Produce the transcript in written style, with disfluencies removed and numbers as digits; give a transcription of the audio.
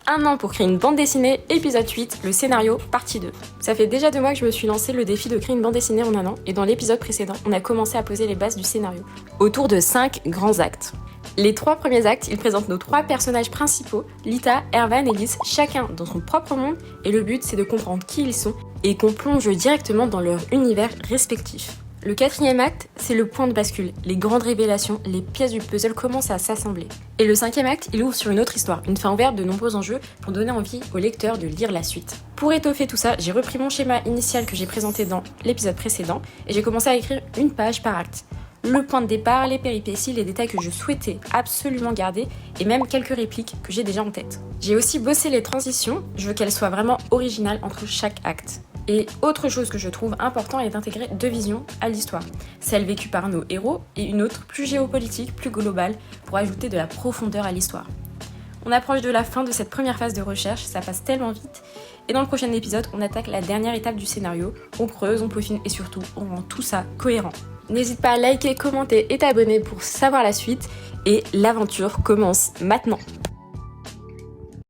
Un an pour créer une bande dessinée, épisode 8, le scénario, partie 2. Ça fait déjà 2 mois que je me suis lancé le défi de créer une bande dessinée en un an, et dans l'épisode précédent, on a commencé à poser les bases du scénario, autour de 5 grands actes. Les 3 premiers actes, ils présentent nos 3 personnages principaux, Lita, Erwan et Lys, chacun dans son propre monde, et le but c'est de comprendre qui ils sont, et qu'on plonge directement dans leur univers respectif. Le 4e acte, c'est le point de bascule, les grandes révélations, les pièces du puzzle commencent à s'assembler. Et le 5e acte, il ouvre sur une autre histoire, une fin ouverte de nombreux enjeux pour donner envie au lecteur de lire la suite. Pour étoffer tout ça, j'ai repris mon schéma initial que j'ai présenté dans l'épisode précédent et j'ai commencé à écrire une page par acte. Le point de départ, les péripéties, les détails que je souhaitais absolument garder et même quelques répliques que j'ai déjà en tête. J'ai aussi bossé les transitions, je veux qu'elles soient vraiment originales entre chaque acte. Et autre chose que je trouve important est d'intégrer 2 visions à l'histoire, celle vécue par nos héros et une autre plus géopolitique, plus globale, pour ajouter de la profondeur à l'histoire. On approche de la fin de cette première phase de recherche, ça passe tellement vite, et dans le prochain épisode, on attaque la dernière étape du scénario, on creuse, on peaufine et surtout, on rend tout ça cohérent. N'hésite pas à liker, commenter et t'abonner pour savoir la suite, et l'aventure commence maintenant.